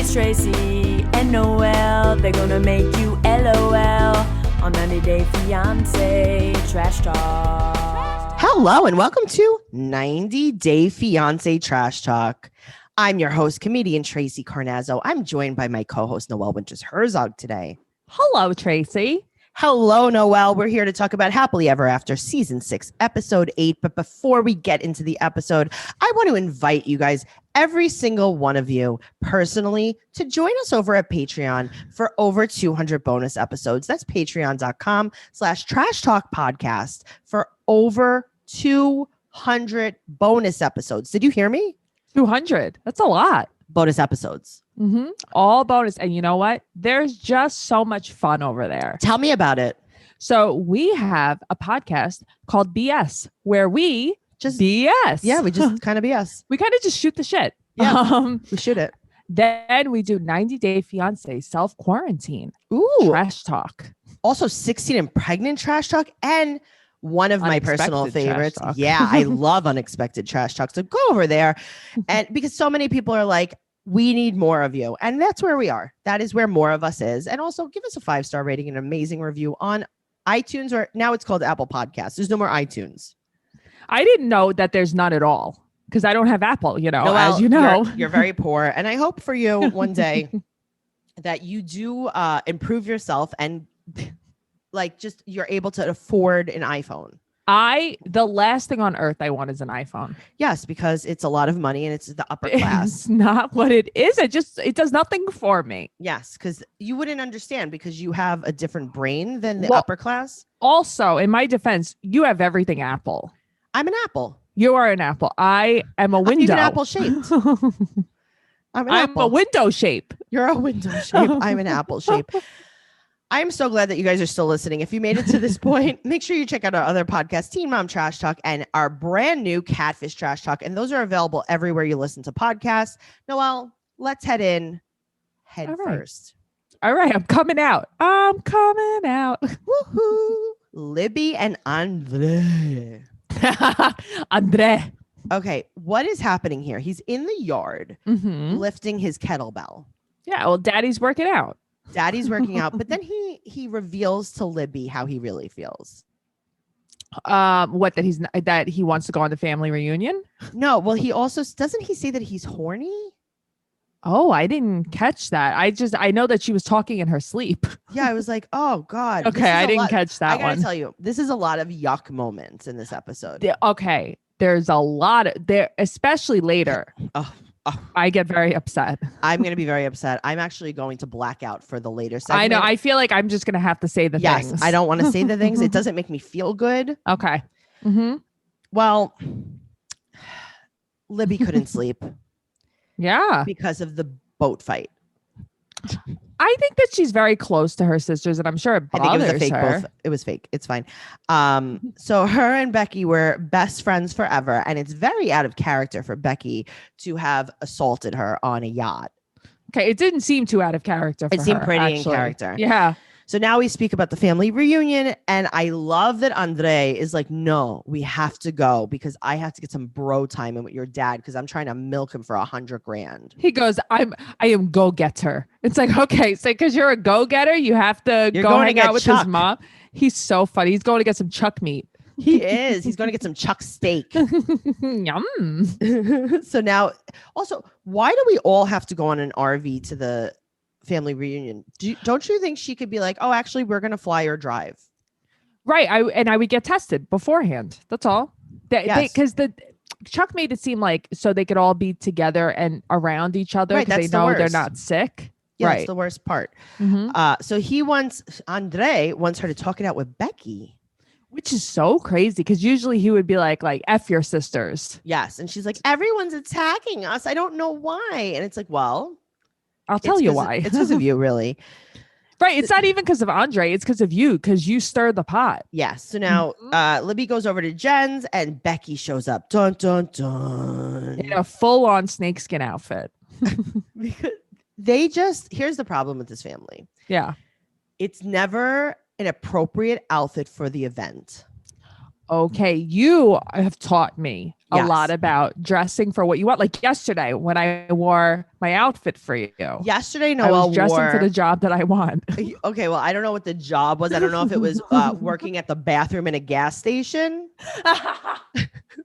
It's Tracey and Noelle. They're gonna make you LOL on 90 Day Fiance Trash Talk. Hello and welcome to 90 Day Fiance Trash Talk. I'm your host, comedian Tracey Carnazzo. I'm joined by my co-host, Noelle Herzog today. Hello, Tracey. Hello, Noelle. We're here to talk about Happily Ever After Season 6, Episode 8. But before we get into the episode, I want to invite you guys, every single one of you, personally, to join us over at Patreon for over 200 bonus episodes. That's patreon.com/Trash Talk Podcast for over 200 bonus episodes. Did you hear me? 200. That's a lot. Bonus episodes. Mm-hmm. All bonus. And you know what? There's just so much fun over there. Tell me about it. So we have a podcast called BS where we Just BS. Yeah, we just kind of BS. We kind of just shoot the shit. Yeah, we shoot it. Then we do 90 Day Fiance self-quarantine. Ooh. Trash talk. Also 16 and pregnant trash talk, and one of my personal Unexpected trash favorites. talk. Yeah, I love unexpected trash talk. So go over there. And because so many people are like, we need more of you. And that's where we are. That is where more of us is. And also give us a 5-star rating and an amazing review on iTunes, or now it's called Apple Podcasts. There's no more iTunes. I didn't know that there's none at all because I don't have Apple, Noelle, as you know. You're very poor. And I hope for you one day that you do improve yourself and like just you're able to afford an iPhone. The last thing on earth I want is an iPhone. Yes, because it's a lot of money and it's the upper class. It's not what it is. It does nothing for me. Yes, because you wouldn't understand because you have a different brain than the upper class. Also, in my defense, you have everything Apple. I'm an Apple. You are an Apple. I am a I'm window. even apple shaped. I'm I'm a window shape. You're a window shape. I'm an apple shape. I'm so glad that you guys are still listening. If you made it to this point, make sure you check out our other podcast, Teen Mom Trash Talk, and our brand new Catfish Trash Talk. And those are available everywhere you listen to podcasts. Noelle, let's head first. All right. I'm coming out. Woohoo. Libby and Andre. Andre. Okay, what is happening here? He's in the yard lifting his kettlebell. Yeah. Well, Daddy's working out. Daddy's working out, but then he reveals to Libby how he really feels. That he wants to go on the family reunion? No, well, he also doesn't he say that he's horny? Oh, I didn't catch that. I know that she was talking in her sleep. Yeah, I was like, oh God. Okay, I didn't catch that I gotta one. tell you, this is a lot of yuck moments in this episode. Okay, there's a lot there, especially later. Oh. I get very upset. I'm going to be very upset. I'm actually going to black out for the later segment. I know. I feel like I'm just going to have to say the things. Yes, I don't want to say the things. It doesn't make me feel good. Okay. Well, Libby couldn't sleep. Yeah. Because of the boat fight. I think that she's very close to her sisters, and I'm sure it bothers I think it was a fake her. both. It was fake. It's fine. So her and Becky were best friends forever, and it's very out of character for Becky to have assaulted her on a yacht. Okay, it didn't seem too out of character for her. It seemed pretty actually. in character. Yeah. So now we speak about the family reunion, and I love that Andre is like, no, we have to go because I have to get some bro time in with your dad because I'm trying to milk him for $100,000. He goes, I am go-getter. It's like, okay, so because you're a go-getter, you have to go hang out with his mom. He's so funny. He's going to get some chuck meat. He is. He's going to get some chuck steak. Yum. So now, also, why do we all have to go on an RV to the family reunion? Don't you think she could be like, oh, actually, we're going to fly or drive? Right. I would get tested beforehand. That's all. Because the Chuck made it seem like so they could all be together and around each other because they know they're not sick. Yeah, right. That's the worst part. So Andre wants her to talk it out with Becky. Which is so crazy because usually he would be like F your sisters. Yes. And she's like, everyone's attacking us. I don't know why. And it's like, well, I'll tell you why. It's because of you, really. Right. It's not even because of Andre. It's because of you, because you stirred the pot. Yes. So now Libby goes over to Jen's and Becky shows up. Dun, dun, dun. In a full-on snakeskin outfit. Because here's the problem with this family. Yeah. It's never an appropriate outfit for the event. Okay. You have taught me a lot about dressing for what you want. Like yesterday when I wore my outfit for you. Yesterday, Noelle I was dressing for the job that I want. Okay, well, I don't know what the job was. I don't know if it was working at the bathroom in a gas station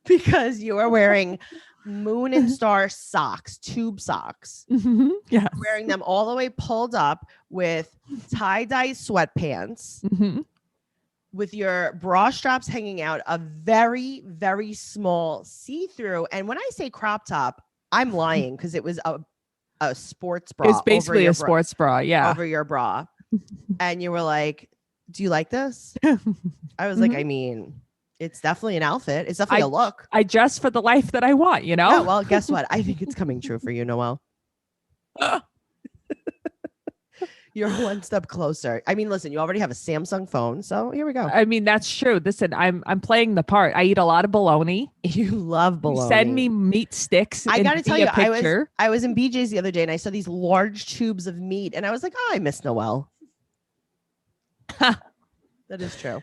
because you were wearing Moon and Star socks, tube socks. Mm-hmm. Yeah, wearing them all the way pulled up with tie-dye sweatpants. Mm-hmm. With your bra straps hanging out, a very, very small see-through. And when I say crop top, I'm lying because it was a sports bra. It's basically a sports bra, yeah. Over your bra. And you were like, do you like this? I was like, I mean, it's definitely an outfit. It's definitely a look. I dress for the life that I want, you know? Yeah, well, guess what? I think it's coming true for you, Noelle. You're one step closer. I mean, listen, you already have a Samsung phone, so here we go. I mean, that's true. Listen, I'm playing the part. I eat a lot of bologna. You love bologna. You send me meat sticks. I got to tell you, I was in BJ's the other day and I saw these large tubes of meat and I was like, oh, I miss Noelle. That is true.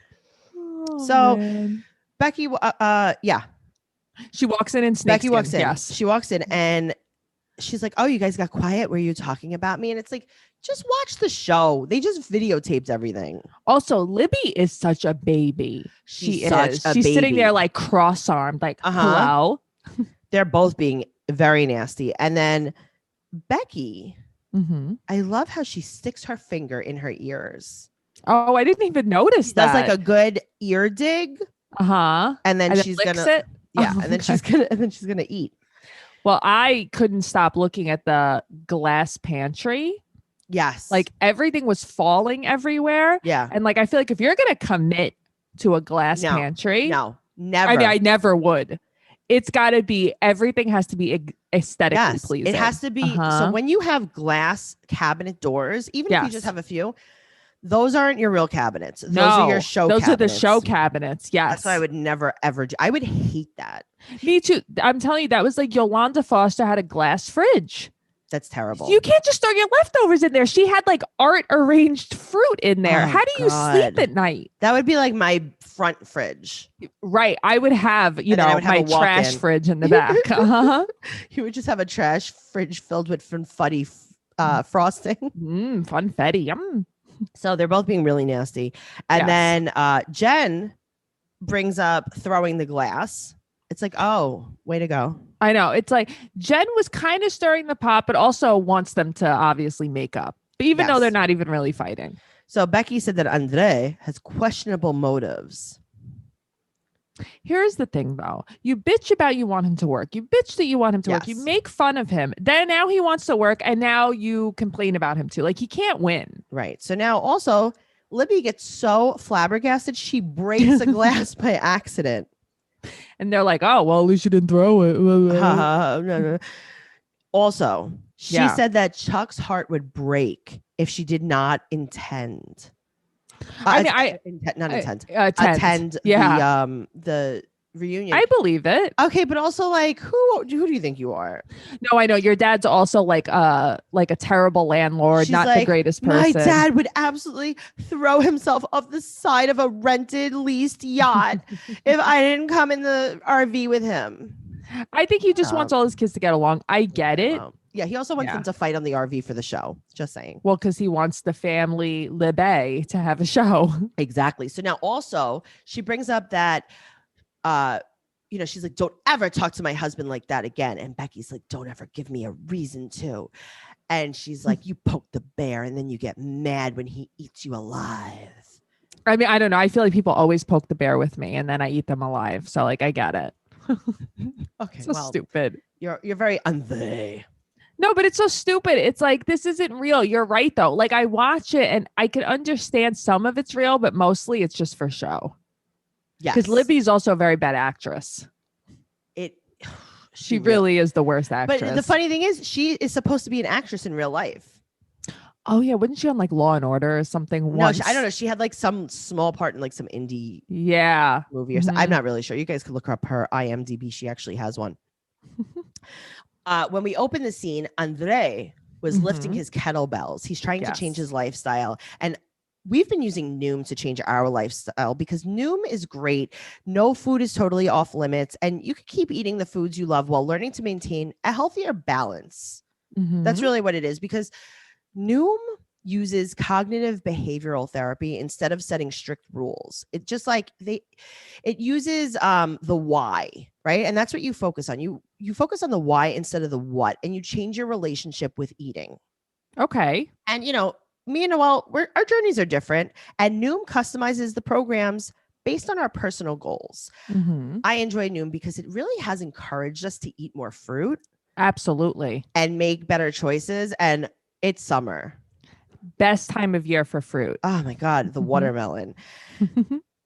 Oh, so, man. Becky, yeah. She walks in and snakes. Becky walks in. Yes. She walks in and she's like, oh, you guys got quiet. Were you talking about me? And it's like, just watch the show. They just videotaped everything. Also, Libby is such a baby. She's baby. sitting there like cross-armed, like, hello. They're both being very nasty. And then Becky, I love how she sticks her finger in her ears. Oh, I didn't even notice that. That's like a good ear dig. And then she's gonna it. Yeah, and then she's gonna eat. Well, I couldn't stop looking at the glass pantry. Yes. Like everything was falling everywhere. Yeah. And like I feel like if you're gonna commit to a glass pantry. No, never. I mean, I never would. It's gotta be, everything has to be aesthetically pleasing. It has to be. So when you have glass cabinet doors, even if you just have a few, those aren't your real cabinets. Those are your show cabinets. Those are the show cabinets. Yes. That's what I would never, ever do. I would hate that. Me too. I'm telling you, that was like Yolanda Foster had a glass fridge. That's terrible. You can't just throw your leftovers in there. She had like art arranged fruit in there. Oh, how do you sleep at night? That would be like my front fridge. Right. I would have, my trash fridge in the back. You would just have a trash fridge filled with funfetti frosting. Funfetti. Yum. So they're both being really nasty. And then Jen brings up throwing the glass. It's like, oh, way to go. I know. It's like Jen was kind of stirring the pot, but also wants them to obviously make up, even though they're not even really fighting. So Becky said that Andre has questionable motives. Here's the thing, though. You bitch about you want him to work. You bitch that you want him to work. You make fun of him. Then now he wants to work, and now you complain about him too. Like he can't win. Right. So now also Libby gets so flabbergasted she breaks a glass by accident. And they're like, oh, well, at least you didn't throw it. Also, she said that Chuck's heart would break if she did not intend. Attend the reunion. I believe it. Okay, but also like who do you think you are? No, I know your dad's also like a terrible landlord. She's not like, the greatest person. My dad would absolutely throw himself off the side of a rented leased yacht if I didn't come in the RV with him. I think he just wants all his kids to get along. I get it. Yeah, he also wants them to fight on the RV for the show. Just saying. Well, because he wants the family Libby to have a show. Exactly. So now also she brings up that she's like, don't ever talk to my husband like that again. And Becky's like, don't ever give me a reason to. And she's like, you poke the bear and then you get mad when he eats you alive. I mean, I don't know. I feel like people always poke the bear with me and then I eat them alive. So like, I get it. Okay. So stupid. You're very unthey. No, but it's so stupid. It's like, this isn't real. You're right, though. Like, I watch it and I can understand some of it's real, but mostly it's just for show. Yeah. Because Libby's also a very bad actress. She really is the worst actress. But the funny thing is, she is supposed to be an actress in real life. Oh, yeah. Wasn't she on like Law and Order or something? No, I don't know. She had like some small part in like some indie movie or something. I'm not really sure. You guys could look up her IMDb. She actually has one. When we open the scene, Andre was lifting his kettlebells. He's trying to change his lifestyle. And we've been using Noom to change our lifestyle because Noom is great. No food is totally off limits, and you can keep eating the foods you love while learning to maintain a healthier balance. That's really what it is, because Noom uses cognitive behavioral therapy instead of setting strict rules. It just like it uses the why, right? And that's what you focus on. You focus on the why instead of the what, and you change your relationship with eating. Okay. And me and Noelle, our journeys are different, and Noom customizes the programs based on our personal goals. I enjoy Noom because it really has encouraged us to eat more fruit. Absolutely. And make better choices. And it's summer. Best time of year for fruit. Oh my God, the watermelon.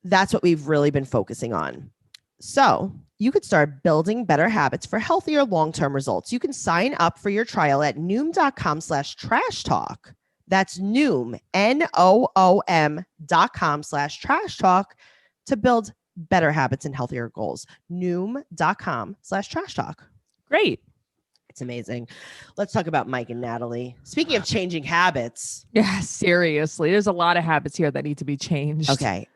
That's what we've really been focusing on. So you could start building better habits for healthier long-term results. You can sign up for your trial at Noom.com/trash talk. That's Noom, NOOM.com/trash talk to build better habits and healthier goals. Noom.com/trash talk. Great. It's amazing. Let's talk about Mike and Natalie. Speaking of changing habits. Yeah, seriously. There's a lot of habits here that need to be changed. Okay.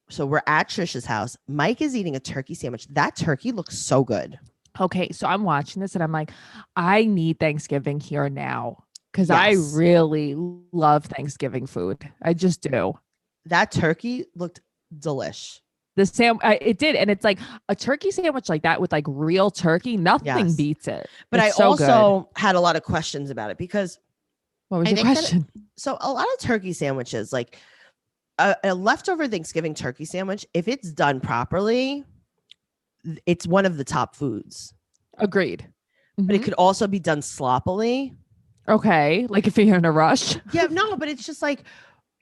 So we're at Trisha's house. Mike is eating a turkey sandwich. That turkey looks so good. Okay. So I'm watching this and I'm like, I need Thanksgiving here now. Because Yes. I really love Thanksgiving food. I just do. That turkey looked delish. It did. And it's like a turkey sandwich like that with like real turkey. Nothing beats it. But it's I so also had a lot of questions about it because. What was your question? So a lot of turkey sandwiches, like a leftover Thanksgiving turkey sandwich, if it's done properly, it's one of the top foods. Agreed. But it could also be done sloppily. Okay. Like if you're in a rush. Yeah, no, but it's just like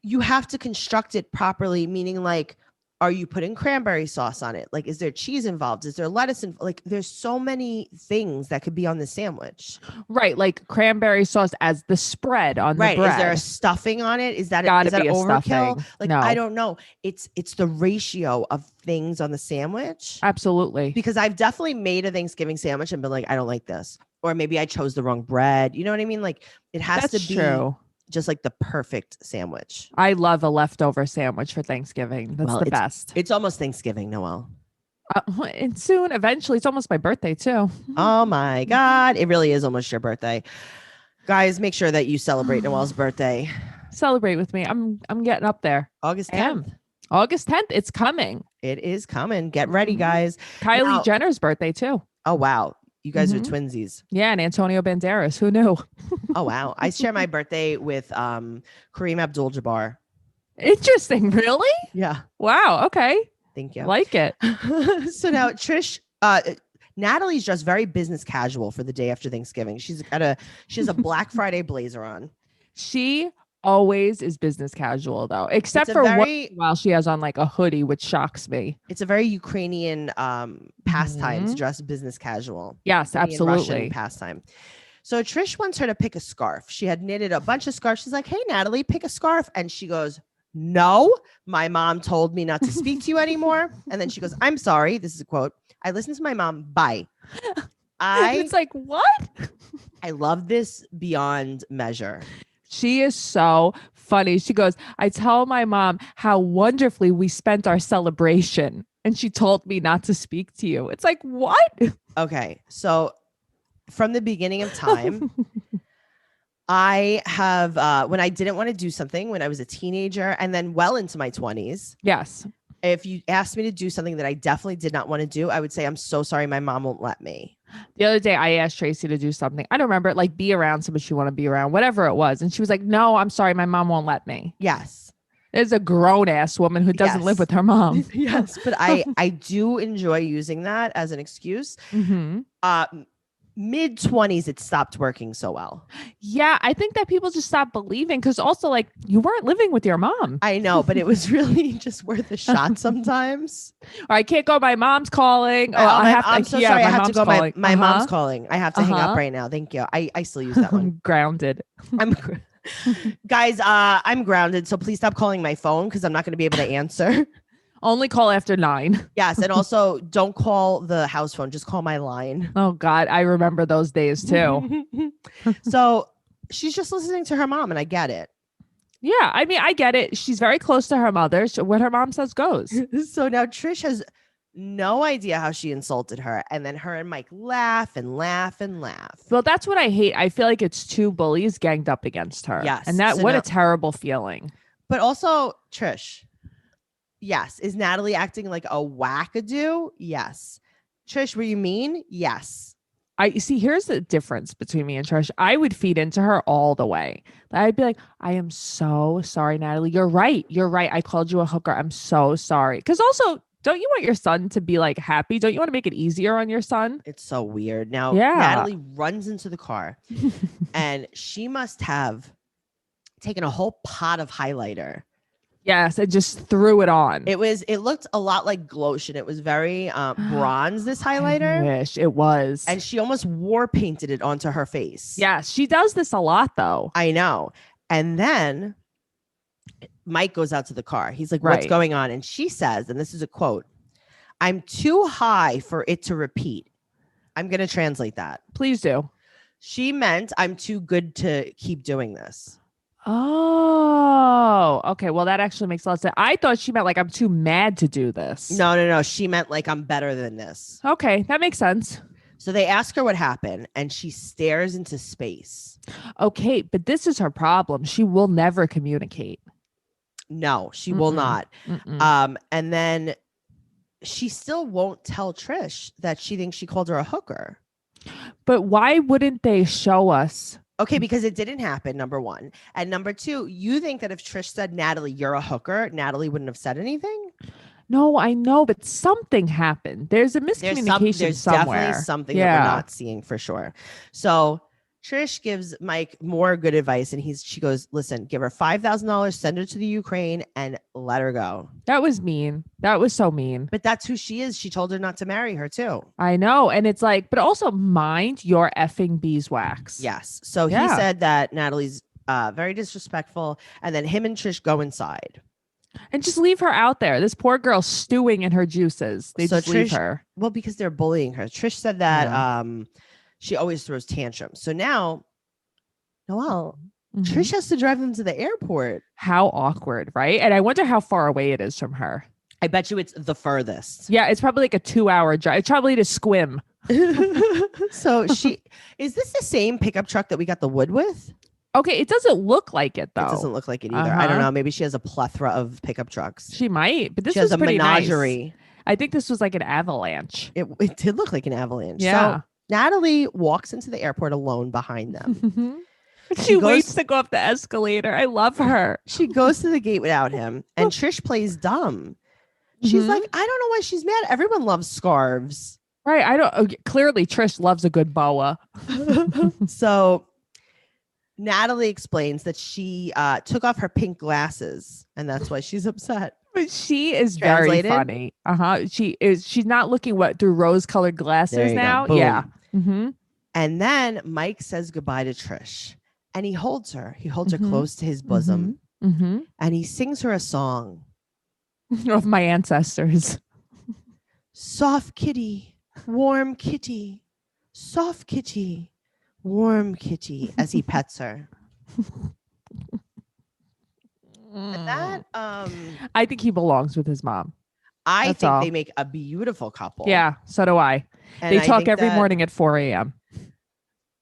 you have to construct it properly, meaning like, are you putting cranberry sauce on it? Like, is there cheese involved? Is there lettuce involved? Like, there's so many things that could be on the sandwich. Right. Like cranberry sauce as the spread on the bread. Is there a stuffing on it? Is that overkill? Stuffing. Like, no. I don't know. It's the ratio of things on the sandwich. Absolutely. Because I've definitely made a Thanksgiving sandwich and been like, I don't like this. Or maybe I chose the wrong bread. You know what I mean? Like, it has to be true. Just like the perfect sandwich. I love a leftover sandwich for Thanksgiving. That's the best. It's almost Thanksgiving, Noelle. And soon, eventually, it's almost my birthday too. Oh my God. It really is almost your birthday. Guys, make sure that you celebrate Noelle's birthday. Celebrate with me. I'm getting up there. August 10th. August 10th. It's coming. It is coming. Get ready, guys. Kylie Jenner's birthday too. Oh, wow. You guys are twinsies. Yeah, and Antonio Banderas. Who knew? Oh, wow. I share my birthday with Kareem Abdul-Jabbar. Interesting. Really? Yeah. Wow. Okay. Thank you. Like it. So now Trish, Natalie's dressed very business casual for the day after Thanksgiving. She has a Black Friday blazer on. She always is business casual though, except for while she has on like a hoodie, which shocks me. It's a very Ukrainian pastime to dress business casual. Yes, absolutely. Russian pastime. So Trish wants her to pick a scarf. She had knitted a bunch of scarves. She's like, hey, Natalie, pick a scarf. And she goes, no, my mom told me not to speak to you anymore. And then she goes, I'm sorry. This is a quote. I listened to my mom. Bye. It's like, what? I love this beyond measure. She is so funny. She goes, I tell my mom how wonderfully we spent our celebration. And she told me not to speak to you. It's like, what? Okay. So from the beginning of time, I have, when I didn't want to do something when I was a teenager and then well into my 20s. Yes. If you asked me to do something that I definitely did not want to do, I would say, I'm so sorry. My mom won't let me. The other day I asked Tracey to do something. I don't remember it, like be around somebody she want to be around, whatever it was. And she was like, no, I'm sorry. My mom won't let me. Yes. There's a grown ass woman who doesn't live with her mom. Yes. But I do enjoy using that as an excuse. Mid-20s, it stopped working so well. Yeah, I think that people just stopped believing because also like you weren't living with your mom. I know, but it was really just worth a shot sometimes. Or I can't go. My mom's calling. Oh, I'm so sorry. I have to go. My mom's calling. I have to hang up right now. Thank you. I still use that one. I'm grounded. Guys, I'm grounded. So please stop calling my phone because I'm not going to be able to answer. Only call after 9. Yes. And also don't call the house phone. Just call my line. Oh, God. I remember those days, too. So she's just listening to her mom and I get it. Yeah, I mean, I get it. She's very close to her mother. So what her mom says goes. So now Trish has no idea how she insulted her. And then her and Mike laugh and laugh and laugh. Well, that's what I hate. I feel like it's two bullies ganged up against her. Yes. And that, So what now, a terrible feeling. But also, Trish, yes. Is Natalie acting like a wackadoo? Yes. Trish, were you mean? Yes. I see. Here's the difference between me and Trish. I would feed into her all the way. I'd be like, I am so sorry, Natalie. You're right. You're right. I called you a hooker. I'm so sorry. Because also, don't you want your son to be like happy? Don't you want to make it easier on your son? It's so weird. Now, Yeah. Natalie runs into the car and she must have taken a whole pot of highlighter. Yes, and just threw it on. It looked a lot like Glotion. It was very bronze, this highlighter. I wish it was. And she almost war painted it onto her face. Yes, she does this a lot though. I know. And then Mike goes out to the car. He's like, what's Right. going on? And she says, and this is a quote, I'm too high for it to repeat. I'm going to translate that. Please do. She meant I'm too good to keep doing this. Oh, okay. Well, that actually makes a lot of sense. I thought she meant like I'm too mad to do this. No. She meant like I'm better than this. Okay, that makes sense. So they ask her what happened and she stares into space. Okay, but this is her problem. She will never communicate. No, she will not. And then she still won't tell Trish that she thinks she called her a hooker. But why wouldn't they show us? Okay, because it didn't happen, number one. And number two, you think that if Trish said, Natalie, you're a hooker, Natalie wouldn't have said anything? No, I know, but something happened. There's a miscommunication There's somewhere. Definitely something that we're not seeing for sure. So Trish gives Mike more good advice, and she goes, listen, give her $5,000, send her to the Ukraine, and let her go. That was mean. That was so mean. But that's who she is. She told her not to marry her too. I know. And it's like, but also mind your effing beeswax. Yes. So he said that Natalie's very disrespectful, and then him and Trish go inside. And just leave her out there. This poor girl stewing in her juices. They just leave her. Well, because they're bullying her. Trish said that she always throws tantrums. So now, Noelle, Trish has to drive them to the airport. How awkward, right? And I wonder how far away it is from her. I bet you it's the furthest. Yeah, it's probably like a 2-hour drive. It's probably to Squim. So is this the same pickup truck that we got the wood with? Okay, it doesn't look like it though. It doesn't look like it either. I don't know. Maybe she has a plethora of pickup trucks. She might, but this she has was a pretty menagerie. Nice. I think this was like an avalanche. It did look like an avalanche. Yeah. So Natalie walks into the airport alone behind them. She waits to go up the escalator. I love her. She goes to the gate without him, and Trish plays dumb. She's like, I don't know why she's mad. Everyone loves scarves. Right. Clearly Trish loves a good boa. So Natalie explains that she took off her pink glasses, and that's why she's upset. But she is very funny. She's not looking through rose-colored glasses now. Yeah. And then Mike says goodbye to Trish, and he holds her. He holds her close to his bosom, and he sings her a song of my ancestors. Soft kitty, warm kitty, soft kitty, warm kitty, as he pets her. And that I think he belongs with his mom. I think they make a beautiful couple. Yeah, so do I. And they talk every morning at 4 a.m.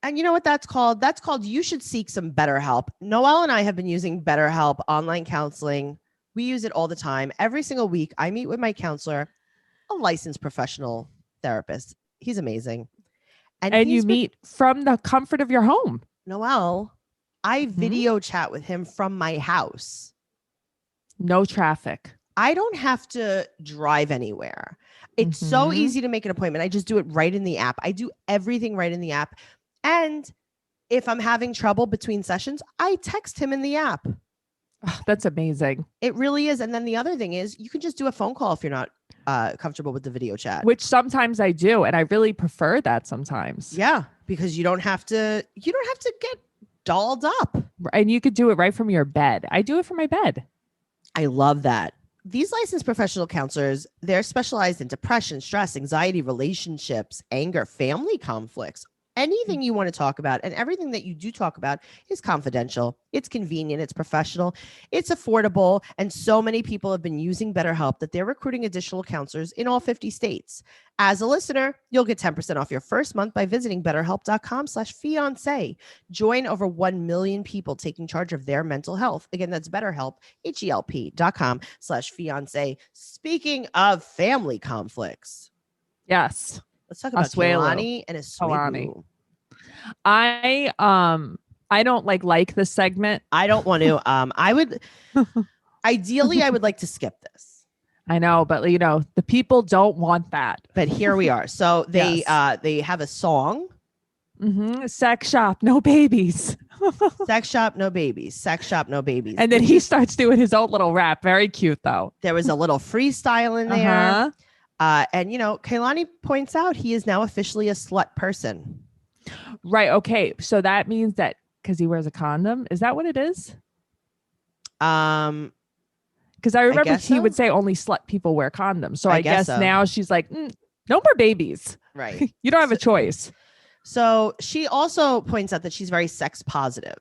And you know what that's called? That's called you should seek some BetterHelp. Noelle and I have been using BetterHelp online counseling. We use it all the time. Every single week, I meet with my counselor, a licensed professional therapist. He's amazing. And you meet from the comfort of your home. Noelle, I video chat with him from my house. No traffic. I don't have to drive anywhere. It's so easy to make an appointment. I just do it right in the app. I do everything right in the app. And if I'm having trouble between sessions, I text him in the app. Oh, that's amazing. It really is. And then the other thing is you can just do a phone call if you're not comfortable with the video chat. Which sometimes I do. And I really prefer that sometimes. Yeah, because you don't have to get dolled up. And you could do it right from your bed. I do it from my bed. I love that. These licensed professional counselors, they're specialized in depression, stress, anxiety, relationships, anger, family conflicts, anything you want to talk about, and everything that you do talk about is confidential. It's convenient, it's professional, it's affordable, and so many people have been using BetterHelp that they're recruiting additional counselors in all 50 states. As a listener, you'll get 10% off your first month by visiting betterhelp.com/fiance. Join over 1 million people taking charge of their mental health. Again, that's BetterHelp, HELP.com/fiance. Speaking of family conflicts. Yes. Let's talk about Asuelu. Kehlani and Asuelu. I don't like this segment. I don't want to. I would ideally I would like to skip this. I know, but the people don't want that. But here we are. So they have a song. Sex shop, no babies. Sex shop, no babies. Sex shop, no babies. And then he starts doing his own little rap. Very cute though. There was a little freestyle in there. And Kehlani points out he is now officially a slut person. Right. Okay. So that means that because he wears a condom, is that what it is? Because I remember he would say only slut people wear condoms. So I guess now she's like, no more babies. Right. You don't have a choice. So she also points out that she's very sex positive.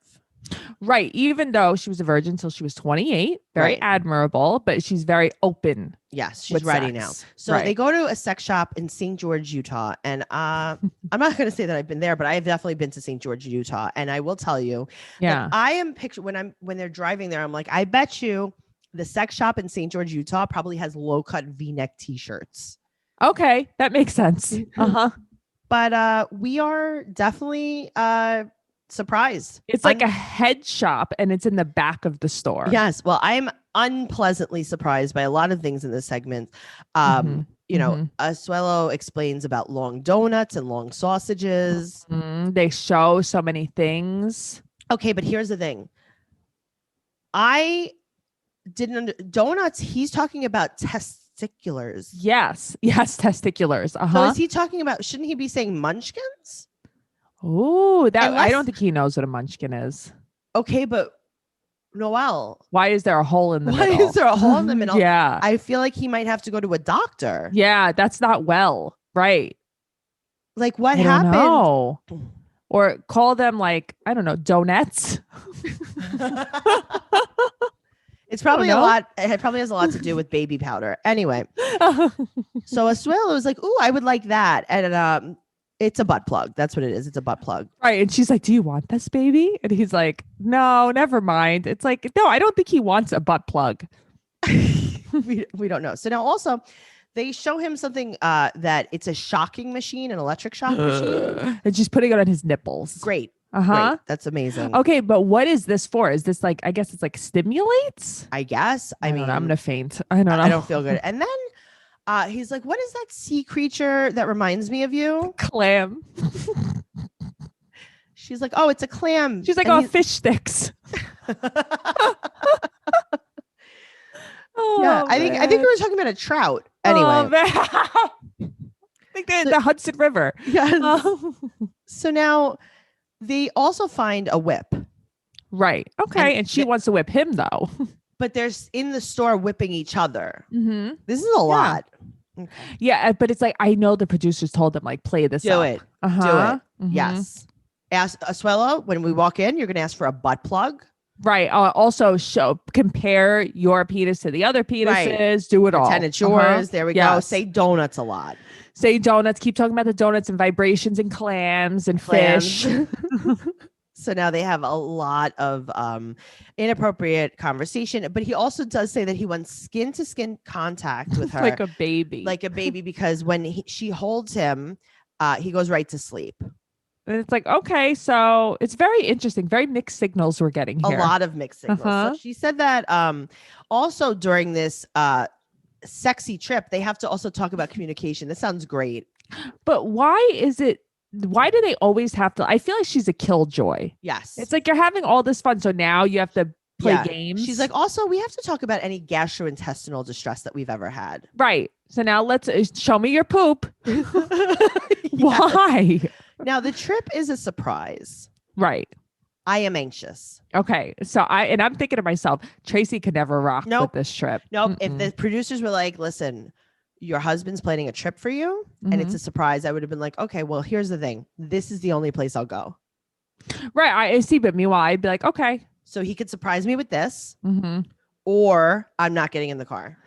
Right. Even though she was a virgin until she was 28. Very admirable, but she's very open. Yes, she's ready now. So they go to a sex shop in St. George, Utah. And I'm not going to say that I've been there, but I have definitely been to St. George, Utah. And I will tell you, I am picturing when they're driving there, I'm like, I bet you the sex shop in St. George, Utah probably has low-cut V-neck t-shirts. Okay, that makes sense. But we are definitely surprisrised. It's like a head shop and it's in the back of the store. Yes. Well, I am unpleasantly surprised by a lot of things in this segment. Asuelu explains about long donuts and long sausages. They show so many things. Okay, but here's the thing. I didn't donuts. He's talking about testiculars. Yes, testiculars. So is he talking about? Shouldn't he be saying munchkins? Oh, I don't think he knows what a munchkin is. Okay, but Noelle, why is there a hole in the middle? Why is there a hole in the middle? Yeah, I feel like he might have to go to a doctor. Yeah, that's not well, right? Like what happened? No. Or call them I don't know, donuts. It's probably a lot. It probably has a lot to do with baby powder. Anyway, so Asuelu was like, "Ooh, I would like that," and it's a butt plug. That's what it is. It's a butt plug. Right. And she's like, "Do you want this, baby?" And he's like, "No, never mind." It's like, no, I don't think he wants a butt plug. we don't know. So now also, they show him something that it's a shocking machine, an electric shock machine, and she's putting it on his nipples. Great. Great. That's amazing. Okay, but what is this for? Is this I guess it's stimulates? I guess. I mean, I'm gonna faint. I don't know. I don't feel good. And then he's like, "What is that sea creature that reminds me of you?" Clam. She's like, "Oh, it's a clam." She's like, "Oh, fish sticks." Yeah, I think we were talking about a trout. Anyway, I think the Hudson River. Yes. So now they also find a whip. Right. Okay. And she wants to whip him though. But there's in the store whipping each other. Mm-hmm. This is a lot. Okay. Yeah, but it's I know the producers told them play this Do up. it. Uh-huh. Do it. Mm-hmm. Yes. Ask Asuelu, when we walk in, you're going to ask for a butt plug. Right. Also compare your penis to the other penises. Right. Do it all. Pretend it's yours. There we go. Say donuts a lot. Say donuts. Keep talking about the donuts and vibrations and clams and fish. So now they have a lot of inappropriate conversation. But he also does say that he wants skin to skin contact with her. Like a baby. Because when she holds him, he goes right to sleep. And it's okay, so it's very interesting. Very mixed signals we're getting here. A lot of mixed signals. So she said that also during this sexy trip, they have to also talk about communication. This sounds great. But why do they always have to? I feel like she's a killjoy. Yes. It's you're having all this fun, so now you have to play games. She's like, also, we have to talk about any gastrointestinal distress that we've ever had. Right. So now let's show me your poop. Why? Now, the trip is a surprise. Right. I am anxious. Okay. So I'm thinking to myself, Tracey could never rock with this trip. Nope. If the producers were like, listen, your husband's planning a trip for you and it's a surprise, I would have been like, okay, well, here's the thing. This is the only place I'll go. Right. I see. But meanwhile, I'd be like, okay. So he could surprise me with this or I'm not getting in the car.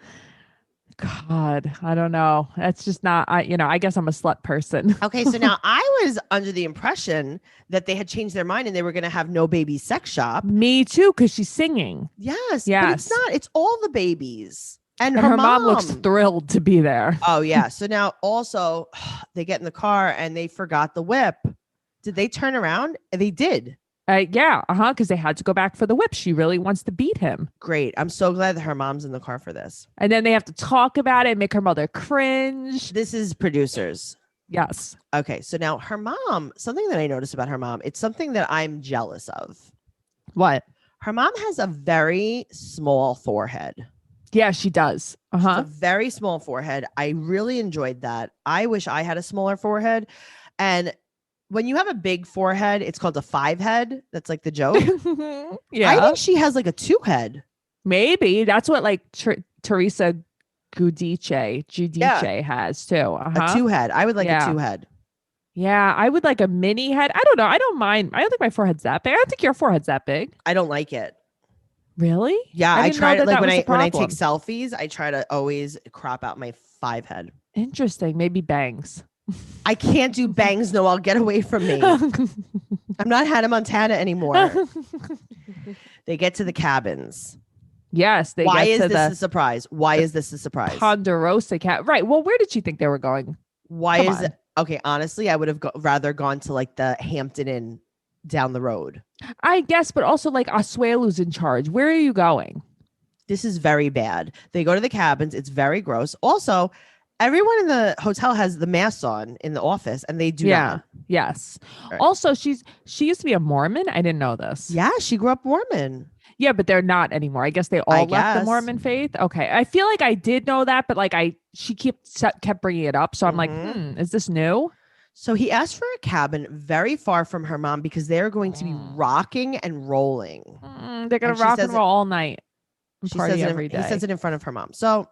God, I don't know. That's just not, I guess I'm a slut person. Okay. So now I was under the impression that they had changed their mind and they were going to have no baby sex shop. Me too. Cause she's singing. Yes. But it's not, it's all the babies. And her mom looks thrilled to be there. Oh yeah. So now also they get in the car and they forgot the whip. Did they turn around? They did. Yeah. Because they had to go back for the whip. She really wants to beat him. Great. I'm so glad that her mom's in the car for this. And then they have to talk about it, make her mother cringe. This is producers. Yes. Okay. So now her mom, something that I noticed about her mom, it's something that I'm jealous of. What? Her mom has a very small forehead. Yeah, she does. A very small forehead. I really enjoyed that. I wish I had a smaller forehead. And when you have a big forehead, it's called a 5 head. That's like the joke. Yeah. I think she has like a 2 head. Maybe. That's what like Teresa Giudice has too. A 2 head. I would like a 2 head. Yeah, I would like a mini head. I don't know. I don't mind. I don't think my forehead's that big. I don't think your forehead's that big. I don't like it. Really? Yeah, I try to, like when I take selfies, I try to always crop out my 5 head. Interesting. Maybe bangs. I can't do bangs, Noelle. Get away from me. I'm not Hannah Montana anymore. They get to the cabins. Yes. Why is this a surprise? Why is this a surprise? Ponderosa cat. Right. Well, where did you think they were going? Why is it? Okay, honestly, I would have rather gone to like the Hampton Inn down the road. I guess, but also like Asuelu's in charge. Where are you going? This is very bad. They go to the cabins. It's very gross. Also, everyone in the hotel has the masks on in the office and they do not. Yes. Right. Also, she used to be a Mormon. I didn't know this. Yeah, she grew up Mormon. Yeah, but they're not anymore. I guess they all left the Mormon faith. Okay. I feel like I did know that, but like she kept bringing it up. So I'm like, is this new? So he asked for a cabin very far from her mom because they're going to be rocking and rolling. They're going to rock and roll all night. She says every day. He says it in front of her mom. So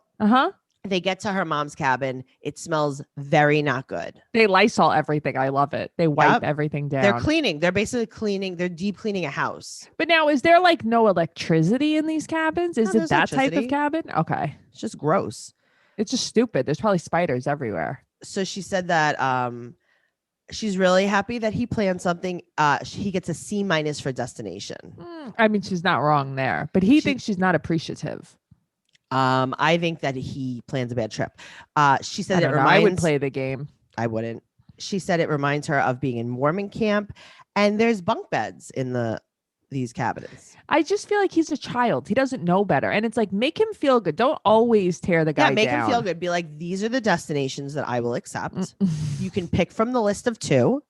they get to her mom's cabin. It smells very not good. They Lysol everything. I love it. They wipe everything down. They're cleaning. They're basically cleaning. They're deep cleaning a house. But now, is there like no electricity in these cabins? Is it that type of cabin? Okay. It's just gross. It's just stupid. There's probably spiders everywhere. So she said that she's really happy that he planned something. He gets a C- for destination. I mean, she's not wrong there, but he thinks she's not appreciative. I think that he plans a bad trip. She said I would play the game. I wouldn't. She said it reminds her of being in Mormon camp, and there's bunk beds in these cabins. I just feel like he's a child. He doesn't know better, and it's like make him feel good. Don't always tear the guy down. Yeah, make him feel good. Be like, these are the destinations that I will accept. You can pick from the list of 2,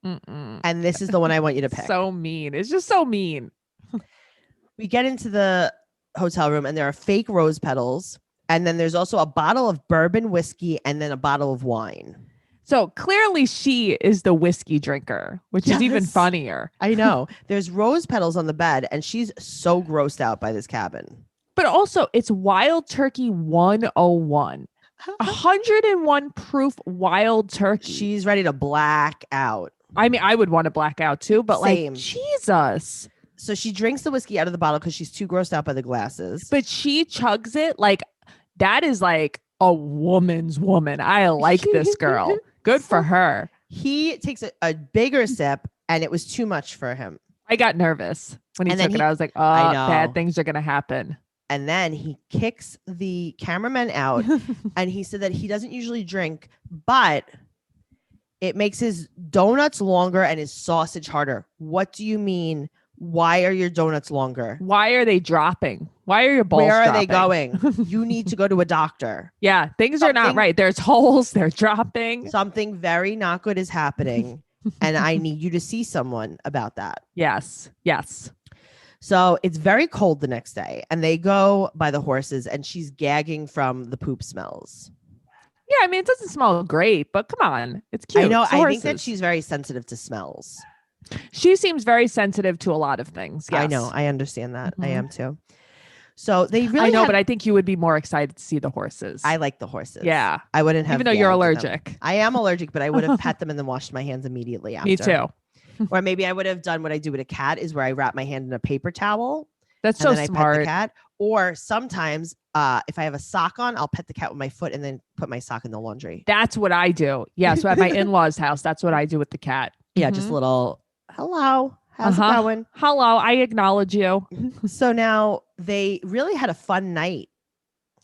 and this is the one I want you to pick. So mean. It's just so mean. We get into the hotel room and there are fake rose petals. And then there's also a bottle of bourbon whiskey and then a bottle of wine. So clearly she is the whiskey drinker, which is even funnier. I know. There's rose petals on the bed and she's so grossed out by this cabin. But also it's Wild Turkey 101. 101 proof wild turkey. She's ready to black out. I mean, I would want to black out too, but Same. Like, Jesus. So she drinks the whiskey out of the bottle because she's too grossed out by the glasses. But she chugs it like that is like a woman's woman. I like this girl. Good for her. He takes a bigger sip and it was too much for him. I got nervous when he took it. I was like, oh, bad things are going to happen. And then he kicks the cameraman out and he said that he doesn't usually drink, but it makes his donuts longer and his sausage harder. What do you mean? Why are your donuts longer? Why are they dropping? Why are your balls Where are dropping? they going? You need to go to a doctor. Yeah, things are not right. There's holes. They're dropping. Something very not good is happening. And I need you to see someone about that. Yes. Yes. So it's very cold the next day. And they go by the horses and she's gagging from the poop smells. Yeah, I mean, it doesn't smell great, but come on. It's cute. I know. I think that she's very sensitive to smells. She seems very sensitive to a lot of things. Yes. I know. I understand that. I am too. So they really I know, but I think you would be more excited to see the horses. I like the horses. Yeah. I wouldn't have. Even though you're allergic. I am allergic, but I would have pet them and then washed my hands immediately after. Me too. Or maybe I would have done what I do with a cat is where I wrap my hand in a paper towel. That's and so then smart. I pet the cat. Or sometimes if I have a sock on, I'll pet the cat with my foot and then put my sock in the laundry. That's what I do. Yeah. So at my in-laws' house, that's what I do with the cat. Yeah, just a little hello. How's it going? Hello, I acknowledge you. So now they really had a fun night.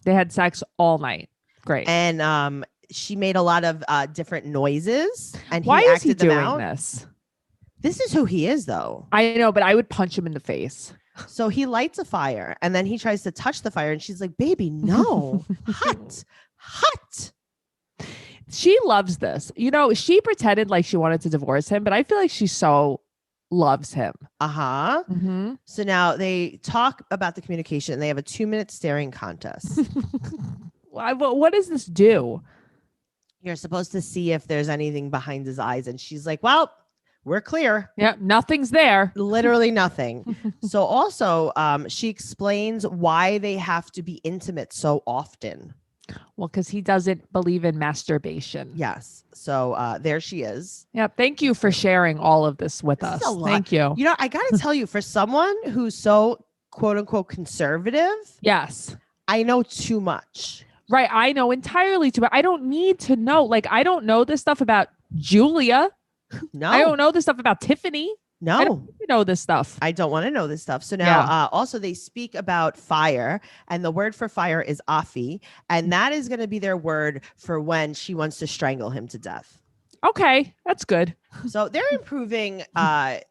They had sex all night. Great. And she made a lot of different noises. And why is he doing out. this? This is who he is, though. I know, but I would punch him in the face. So he lights a fire and then he tries to touch the fire. And she's like, baby, no. Hot. She loves this. You know, she pretended like she wanted to divorce him, but I feel like she so loves him. Uh-huh. Mm-hmm. So now they talk about the communication and they have a 2-minute staring contest. What does this do? You're supposed to see if there's anything behind his eyes. And she's like, well, we're clear. Yeah, nothing's there. Literally nothing. So also, she explains why they have to be intimate so often. Well, because he doesn't believe in masturbation. Yes. So there she is. Yeah. Thank you for sharing all of this with us. Thank you. You know, I got to tell you, for someone who's so quote unquote conservative. Yes. I know too much. Right. I know entirely too much. I don't need to know. Like, I don't know this stuff about Julia. No. I don't know this stuff about Tiffany. No. I don't need to know this stuff. I don't want to know this stuff. So now also they speak about fire, and the word for fire is afi, and that is going to be their word for when she wants to strangle him to death. Okay, that's good. So they're improving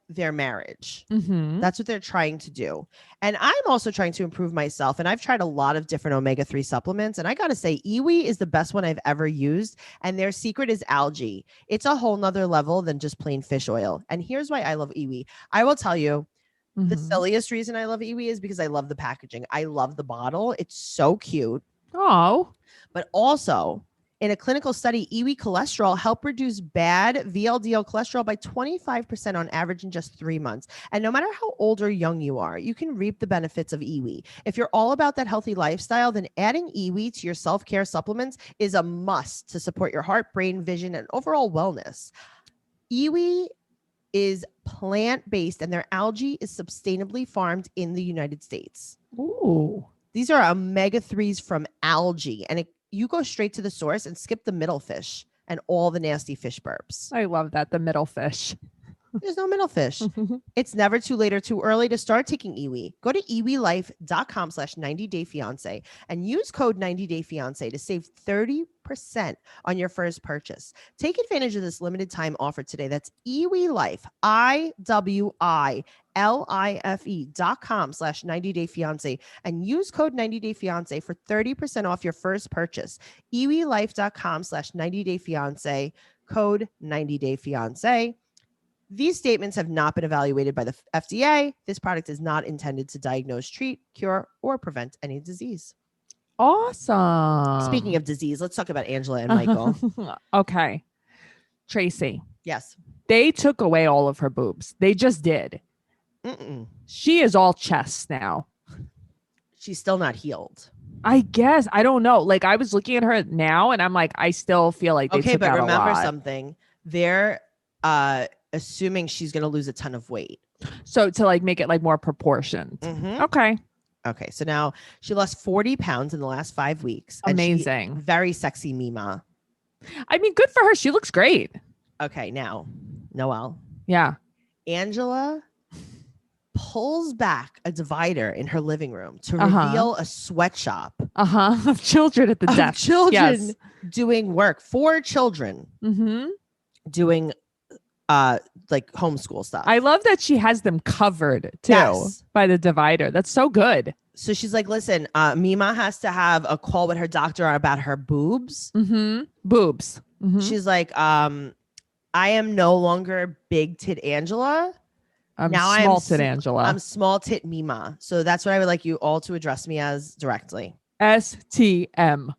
their marriage. Mm-hmm. That's what they're trying to do. And I'm also trying to improve myself. And I've tried a lot of different omega-3 supplements. And I got to say, Iwi is the best one I've ever used. And their secret is algae. It's a whole nother level than just plain fish oil. And here's why I love Iwi. I will tell you, the silliest reason I love Iwi is because I love the packaging. I love the bottle. It's so cute. Oh. But also, in a clinical study, Iwi cholesterol helped reduce bad VLDL cholesterol by 25% on average in just 3 months. And no matter how old or young you are, you can reap the benefits of Iwi. If you're all about that healthy lifestyle, then adding Iwi to your self-care supplements is a must to support your heart, brain, vision, and overall wellness. Iwi is plant-based and their algae is sustainably farmed in the United States. Ooh. These are omega-3s from algae, and you go straight to the source and skip the middle fish and all the nasty fish burps. I love that. The middle fish. There's no middle fish. It's never too late or too early to start taking Iwi. Go to iwilife.com/90dayfiance and use code 90dayfiance to save 30% on your first purchase. Take advantage of this limited time offer today. That's iwilife, iwilife.com/90dayfiance and use code 90dayfiance for 30% off your first purchase. iwilife.com/90dayfiance, code 90dayfiance. These statements have not been evaluated by the FDA. This product is not intended to diagnose, treat, cure, or prevent any disease. Awesome. Speaking of disease, let's talk about Angela and Michael. Okay. Tracey. Yes. They took away all of her boobs. They just did. She is all chest now. She's still not healed. I guess. I don't know. Like, I was looking at her now and I'm like, I still feel like they took out a lot. Okay, but remember something. They're assuming she's going to lose a ton of weight. So to like make it like more proportioned. Okay. Okay. So now she lost 40 pounds in the last 5 weeks. Amazing. Very sexy Mima. I mean, good for her. She looks great. Okay. Now, Noelle. Yeah. Angela pulls back a divider in her living room to reveal a sweatshop. Of children at the desk. Children doing work. 4 children doing like homeschool stuff. I love that she has them covered too by the divider. That's so good. So she's like, listen, Mima has to have a call with her doctor about her boobs. Boobs. She's like, I am no longer big tit Angela. I'm small tit Angela. I'm small tit Mima. So that's what I would like you all to address me as directly. STM.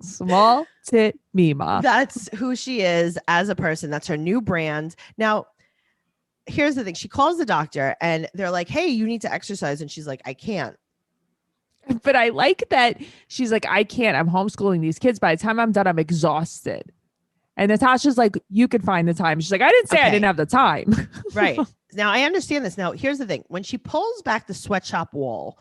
Small tit Mima. That's who she is as a person. That's her new brand. Now, here's the thing. She calls the doctor and they're like, hey, you need to exercise. And she's like, I can't. But I like that she's like, I can't. I'm homeschooling these kids. By the time I'm done, I'm exhausted. And Natasha's like, you can find the time. She's like, I didn't say I didn't have the time. Right. Now, I understand this. Now, here's the thing. When she pulls back the sweatshop wall,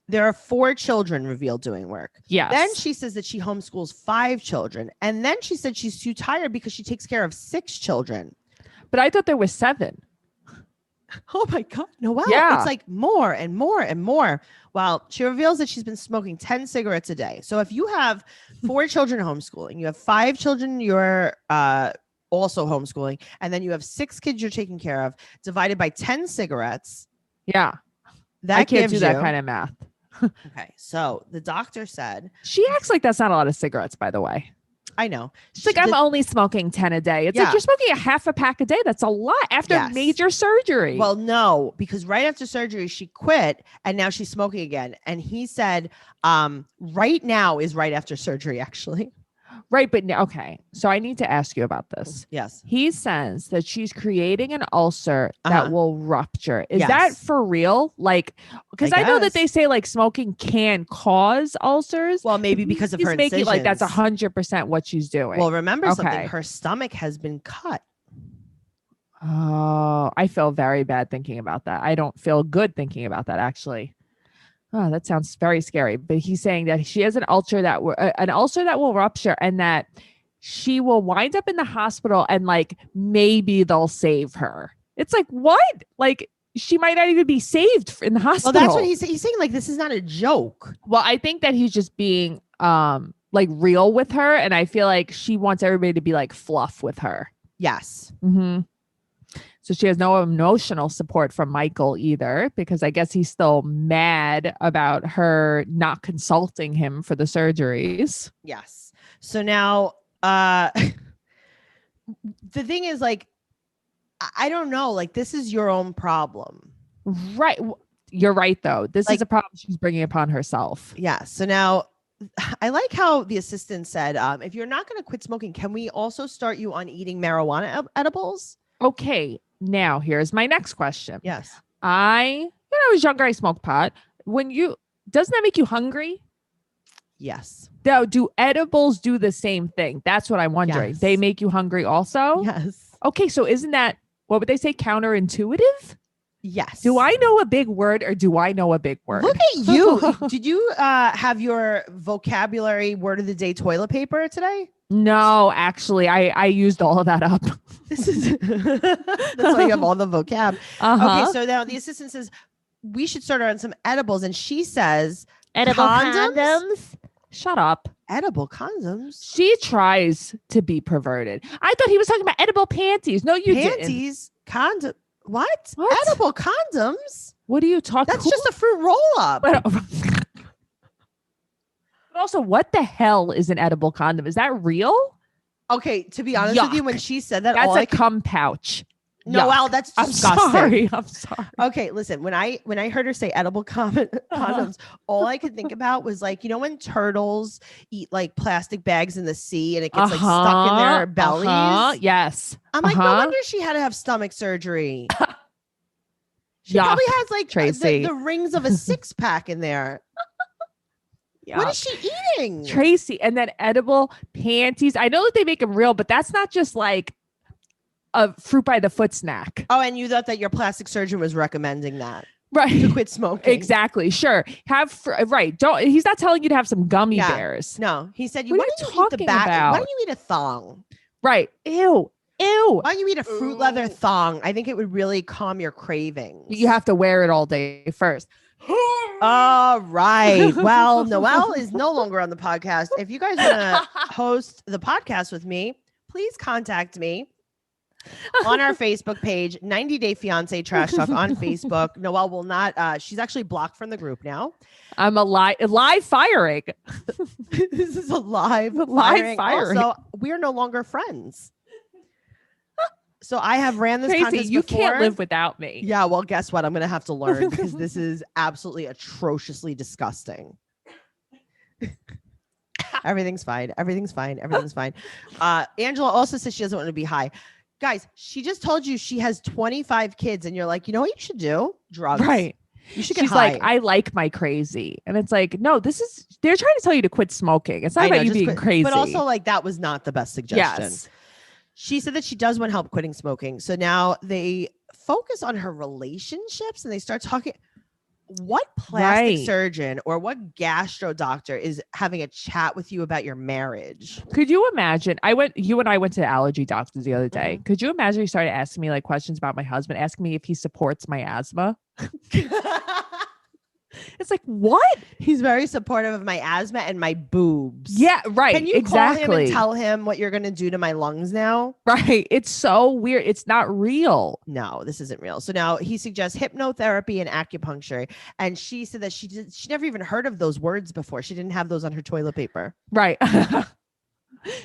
there are 4 children revealed doing work. Yes. Then she says that she homeschools 5 children. And then she said she's too tired because she takes care of 6 children. But I thought there was 7. Oh my God. Noelle. Yeah. It's like more and more and more. Well, she reveals that she's been smoking 10 cigarettes a day. So if you have 4 children homeschooling, you have 5 children you're also homeschooling, and then you have 6 kids you're taking care of, divided by 10 cigarettes. Yeah. That I can't gives do that you, kind of math. Okay. So the doctor said. She acts like that's not a lot of cigarettes, by the way. I know. She's like, I'm only smoking 10 a day. It's like, you're smoking a half a pack a day. That's a lot after major surgery. Well, no, because right after surgery, she quit and now she's smoking again. And he said, right now is right after surgery, actually. Right. But okay. So I need to ask you about this. Yes. He says that she's creating an ulcer that will rupture. Is that for real? Like, because I know that they say like smoking can cause ulcers. Well, maybe because of her making incisions. like that's 100% what she's doing. Well, remember something. Her stomach has been cut. Oh, I feel very bad thinking about that. I don't feel good thinking about that, actually. Oh, that sounds very scary. But he's saying that she has an ulcer that will rupture and that she will wind up in the hospital and like maybe they'll save her. It's like, what? Like she might not even be saved in the hospital. Well, that's what he's saying. Like, this is not a joke. Well, I think that he's just being like real with her. And I feel like she wants everybody to be like fluff with her. Yes. Mm-hmm. So she has no emotional support from Michael either, because I guess he's still mad about her not consulting him for the surgeries. Yes. So now the thing is, like, I don't know, like, this is your own problem. Right. You're right, though. This is a problem she's bringing upon herself. Yeah. So now I like how the assistant said, if you're not going to quit smoking, can we also start you on eating marijuana edibles? Okay. Now, here's my next question. Yes. When I was younger, I smoked pot. Doesn't that make you hungry? Yes. Now, do edibles do the same thing? That's what I'm wondering. Yes. They make you hungry also? Yes. Okay. So isn't that, what would they say, counterintuitive? Yes. Do I know a big word or do I know a big word? Look at you. Did you have your vocabulary word of the day toilet paper today? No, actually, I used all of that up. This is that's why you have all the vocab. Okay, so now the assistant says we should start her on some edibles, and she says edible condoms. Shut up. Edible condoms. She tries to be perverted. I thought he was talking about edible panties. No, you didn't. Panties, condom. What? Edible condoms? What are you talking? That's just a fruit roll up. But also, what the hell is an edible condom? Is that real? Okay, to be honest with you, when she said that, that's a cum pouch. Noelle, that's disgusting. I'm sorry. Okay, listen, when I heard her say edible condoms, all I could think about was like, when turtles eat like plastic bags in the sea and it gets like stuck in their bellies. Yes. I'm like, no wonder she had to have stomach surgery. She probably has like Tracey. the rings of a 6-pack in there. What is she eating? Tracey, and then edible panties. I know that they make them real, but that's not just like a fruit by the foot snack. Oh, and you thought that your plastic surgeon was recommending that. Right. To quit smoking. Exactly. Sure. He's not telling you to have some gummy bears. No. He said, why don't you eat the back? Why don't you eat a thong? Right. Ew. Why don't you eat a fruit leather thong? I think it would really calm your cravings. You have to wear it all day first. All right. Well, Noelle is no longer on the podcast. If you guys want to host the podcast with me, please contact me on our Facebook page, 90 Day Fiance Trash Talk on Facebook. Noelle will not, she's actually blocked from the group now. I'm a live firing. This is a live firing. Also, we are no longer friends. So I have ran this Tracey, contest you before. can't live without me. Yeah, well, guess what? I'm going to have to learn because this is absolutely atrociously disgusting. Everything's fine. Angela also says she doesn't want to be high. Guys, she just told you she has 25 kids and you're like, you know what you should do? Drugs. Right. You should get She's high. like, I like my crazy. And it's like, no, they're trying to tell you to quit smoking. It's not about you being crazy. But also like that was not the best suggestion. Yes. She said that she does want help quitting smoking. So now they focus on her relationships and they start talking. What plastic surgeon or what gastro doctor is having a chat with you about your marriage? Could you imagine? You and I went to allergy doctors the other day. Could you imagine he started asking me like questions about my husband, asking me if he supports my asthma? It's like, what? He's very supportive of my asthma and my boobs. Yeah, right. Can you call him and tell him what you're going to do to my lungs now? Right. It's so weird. It's not real. No, this isn't real. So now he suggests hypnotherapy and acupuncture. And she said that she never even heard of those words before. She didn't have those on her toilet paper. Right.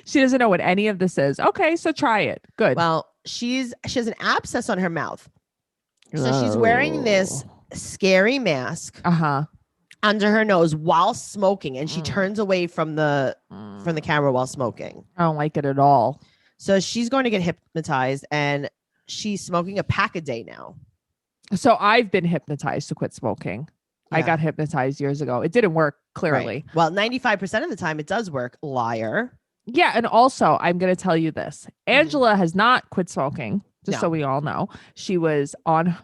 She doesn't know what any of this is. Okay, so try it. Good. Well, she has an abscess on her mouth. So she's wearing this scary mask under her nose while smoking, and she turns away from the camera while smoking. I don't like it at all. So she's going to get hypnotized, and she's smoking a pack a day now. So I've been hypnotized to quit smoking. Yeah. I got hypnotized years ago. It didn't work, clearly. Right. Well, 95% of the time it does work. Liar. Yeah, and also I'm going to tell you this. Angela has not quit smoking. Just so we all know, she was on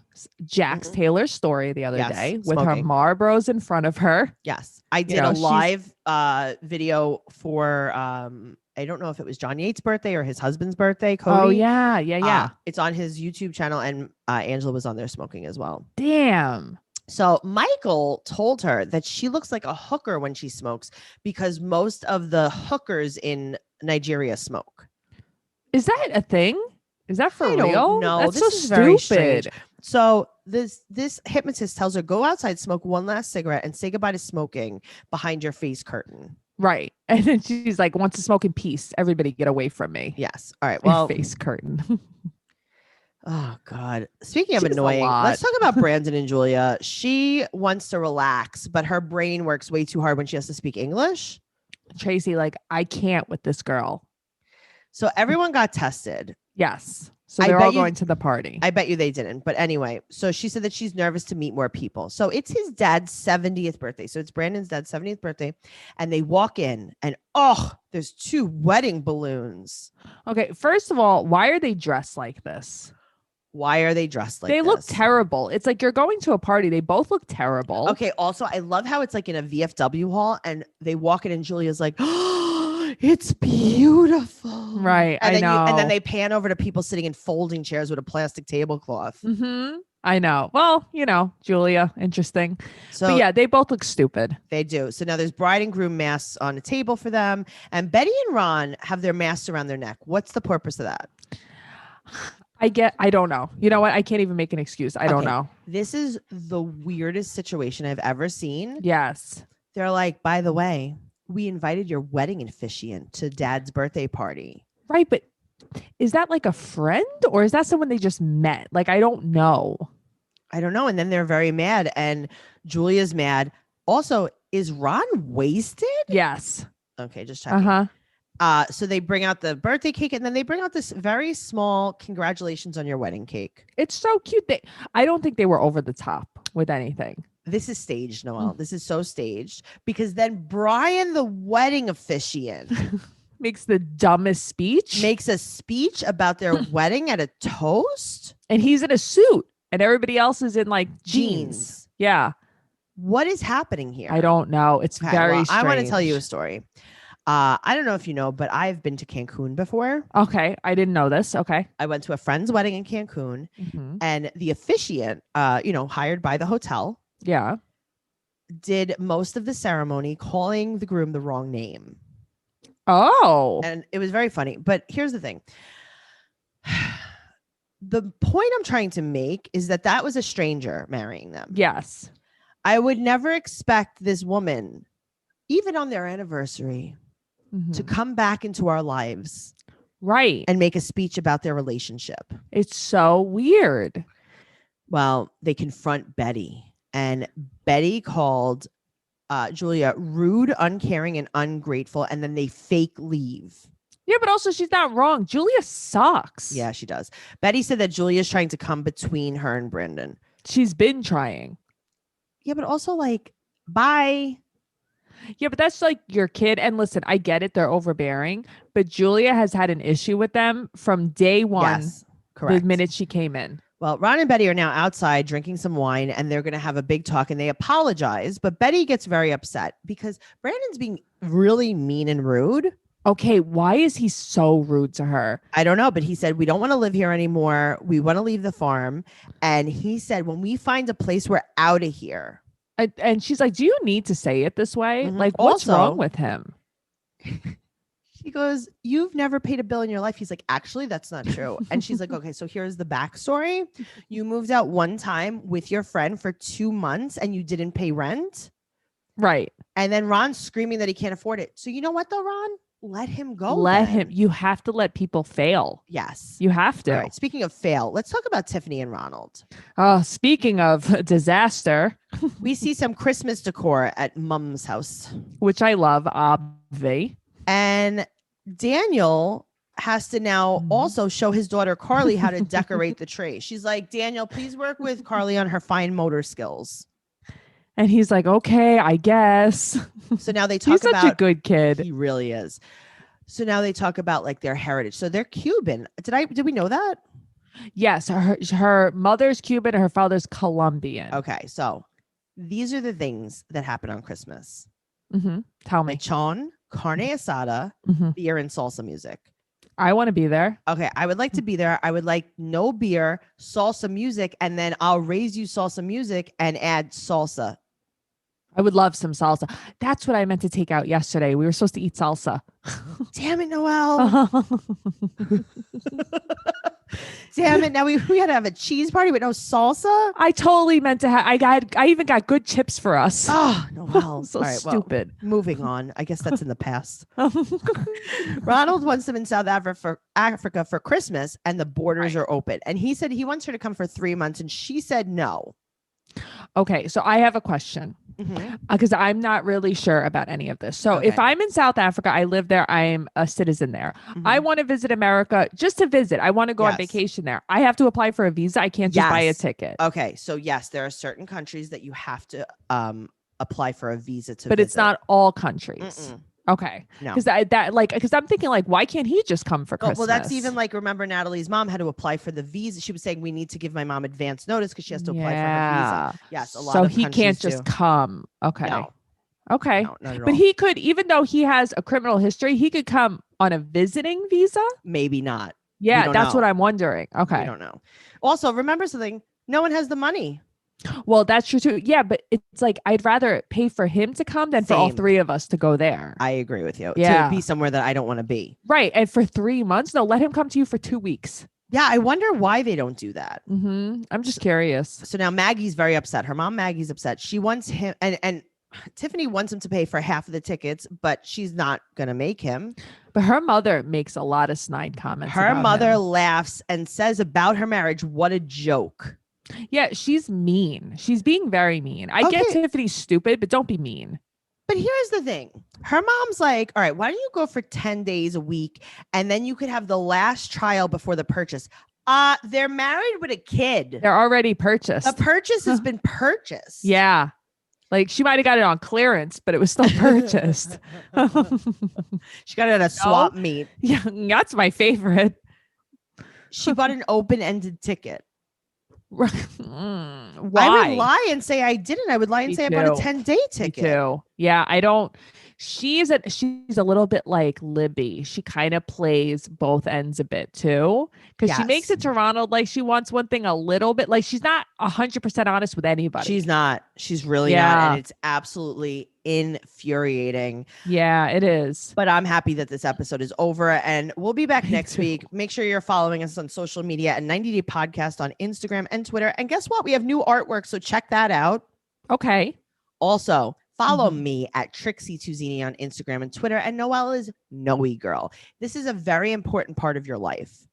Jax Taylor's story the other day with her Marlboros in front of her. Yes. I did a live video for, I don't know if it was John Yates' birthday or his husband's birthday, Cody. Oh, yeah. It's on his YouTube channel, and Angela was on there smoking as well. Damn. So Michael told her that she looks like a hooker when she smokes because most of the hookers in Nigeria smoke. Is that a thing? Is that for real? No, that's this so is very stupid. strange. So this hypnotist tells her, go outside, smoke one last cigarette, and say goodbye to smoking behind your face curtain. Right. And then she's like, wants to smoke in peace. Everybody get away from me. Yes. All right. Well, face curtain. Oh God. Speaking of annoying, let's talk about Brandon and Julia. She wants to relax, but her brain works way too hard when she has to speak English. Tracey, like, I can't with this girl. So everyone got tested. Yes. So they're all going to the party. I bet you they didn't. But anyway, so she said that she's nervous to meet more people. So it's his dad's 70th birthday. So it's Brandon's dad's 70th birthday. And they walk in and, there's 2 wedding balloons. Okay. First of all, why are they dressed like this? Why are they dressed like this? They look terrible. It's like you're going to a party. They both look terrible. Okay. Also, I love how it's like in a VFW hall and they walk in and Julia's like, it's beautiful. Right. And I know. And then they pan over to people sitting in folding chairs with a plastic tablecloth. Mm-hmm. I know. Well, Julia, interesting. So but yeah, they both look stupid. They do. So now there's bride and groom masks on a table for them. And Betty and Ron have their masks around their neck. What's the purpose of that? I don't know. You know what? I can't even make an excuse. I don't know. This is the weirdest situation I've ever seen. Yes. They're like, by the way, we invited your wedding officiant to dad's birthday party. Right. But is that like a friend or is that someone they just met? Like, I don't know. And then they're very mad and Julia's mad. Also, is Ron wasted? Yes. Okay. Just checking. So they bring out the birthday cake and then they bring out this very small congratulations on your wedding cake. It's so cute. I don't think they were over the top with anything. This is staged, Noelle. This is so staged because then Brian, the wedding officiant, makes the dumbest speech. Makes a speech about their wedding at a toast. And he's in a suit and everybody else is in like jeans. Yeah. What is happening here? I don't know. It's very strange. I want to tell you a story. I don't know if you know, but I've been to Cancun before. Okay. I didn't know this. Okay. I went to a friend's wedding in Cancun and the officiant, hired by the hotel. Yeah. Did most of the ceremony calling the groom the wrong name. Oh. And it was very funny. But here's the thing. The point I'm trying to make is that was a stranger marrying them. Yes. I would never expect this woman, even on their anniversary, to come back into our lives. Right. And make a speech about their relationship. It's so weird. Well, they confront Betty. And Betty called Julia rude, uncaring, and ungrateful. And then they fake leave. Yeah, but also she's not wrong. Julia sucks. Yeah, she does. Betty said that Julia's trying to come between her and Brandon. She's been trying. Yeah, but also like, bye. Yeah, but that's like your kid. And listen, I get it. They're overbearing. But Julia has had an issue with them from day one. Yes, correct. The minute she came in. Well, Ron and Betty are now outside drinking some wine and they're going to have a big talk and they apologize. But Betty gets very upset because Brandon's being really mean and rude. Okay, why is he so rude to her? I don't know, but he said, we don't want to live here anymore. We want to leave the farm. And he said, when we find a place, we're out of here. And she's like, do you need to say it this way? Mm-hmm. Like, what's wrong with him? She goes, you've never paid a bill in your life. He's like, actually, that's not true. And she's like, okay, so here's the backstory. You moved out one time with your friend for 2 months and you didn't pay rent. Right. And then Ron's screaming that he can't afford it. So you know what though, Ron? Let him go. Let him. You have to let people fail. Yes. You have to. All right. Speaking of fail, let's talk about Tiffany and Ronald. Oh, speaking of disaster. We see some Christmas decor at Mom's house. Which I love, obvi. And Daniel has to now also show his daughter Carly how to decorate the tree. She's like, Daniel, please work with Carly on her fine motor skills. And he's like, okay, I guess. So now they talk about such a good kid. He really is. So now they talk about like their heritage. So they're Cuban. Did we know that? Yes. Her mother's Cuban and her father's Colombian. Okay. So these are the things that happen on Christmas. Mm-hmm. Tell me. Lechon, carne asada, beer, and salsa music. I want to be there. Okay. I would like to be there. I would like no beer, salsa music, and then I'll raise you salsa music and add salsa. I would love some salsa. That's what I meant to take out yesterday. We were supposed to eat salsa. Damn it, Noelle. Damn it. Now we had to have a cheese party with no salsa. I totally meant to have. I even got good chips for us. Oh, Noelle. So all right, stupid. Well, moving on. I guess that's in the past. Ronald wants them in South Africa for Christmas and the borders are open. And he said he wants her to come for 3 months and she said no. Okay, so I have a question because I'm not really sure about any of this. So if I'm in South Africa, I live there, I'm a citizen there. I want to visit America just to visit. I want to go on vacation there. I have to apply for a visa. I can't just buy a ticket. Okay, so yes, there are certain countries that you have to apply for a visa to but visit. It's not all countries. Okay. No. Because I'm thinking like, why can't he just come for Christmas? Well, that's even like, remember Natalie's mom had to apply for the visa. She was saying we need to give my mom advance notice because she has to apply for her visa. Yes. A lot of he can't just come. Okay. No. Okay. No, not at but all. he could, even though he has a criminal history, he could come on a visiting visa. Maybe not. Yeah. That's what I'm wondering. Okay. I don't know. Also, remember something. No one has the money. Well, that's true too. Yeah, but it's like I'd rather pay for him to come than for all three of us to go there. I agree with you. Yeah. To be somewhere that I don't want to be. Right. And for 3 months, no, let him come to you for 2 weeks. Yeah, I wonder why they don't do that. I'm just curious. So now Maggie's very upset. Her mom Maggie's upset. She wants him and Tiffany wants him to pay for half of the tickets, but she's not going to make him. But her mother makes a lot of snide comments. Her mother laughs and says about her marriage, what a joke. Yeah, she's mean. She's being very mean. I get Tiffany's stupid, but don't be mean. But here's the thing. Her mom's like, all right, why don't you go for 10 days a week and then you could have the last trial before the purchase. They're married with a kid. They're already purchased. The purchase has been purchased. Yeah. Like she might have got it on clearance, but it was still purchased. She got it at a swap meet. Yeah, that's my favorite. She bought an open-ended ticket. Why? I would lie and say I didn't. I would lie and say I bought a 10-day ticket. Me too. Yeah, I don't. She's a little bit like Libby. She kind of plays both ends a bit too, because she makes it to Ronald like she wants one thing a little bit. Like she's not 100% honest with anybody. She's not. She's really not, and it's absolutely infuriating. Yeah, it is. But I'm happy that this episode is over, and we'll be back next week. Make sure you're following us on social media at 90 Day Podcast on Instagram and Twitter. And guess what? We have new artwork, so check that out. Okay. Also, follow me at Trixie Tuzini on Instagram and Twitter, and Noelle is Noe Girl. This is a very important part of your life.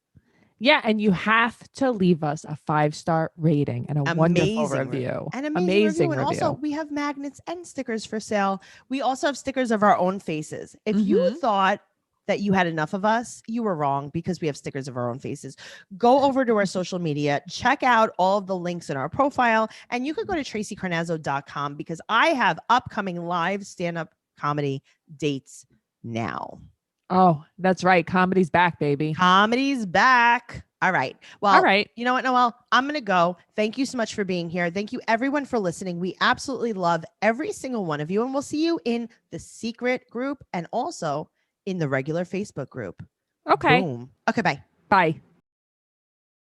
Yeah, and you have to leave us a 5-star rating and a wonderful review. An amazing review. And also, we have magnets and stickers for sale. We also have stickers of our own faces. If you thought that you had enough of us, you were wrong because we have stickers of our own faces. Go over to our social media, check out all of the links in our profile, and you could go to traceycarnazzo.com because I have upcoming live stand-up comedy dates now. Oh, that's right. Comedy's back, baby. Comedy's back. All right. Well, all right. You know what, Noelle? I'm going to go. Thank you so much for being here. Thank you, everyone, for listening. We absolutely love every single one of you, and we'll see you in the secret group and also in the regular Facebook group. Okay. Boom. Okay, bye. Bye.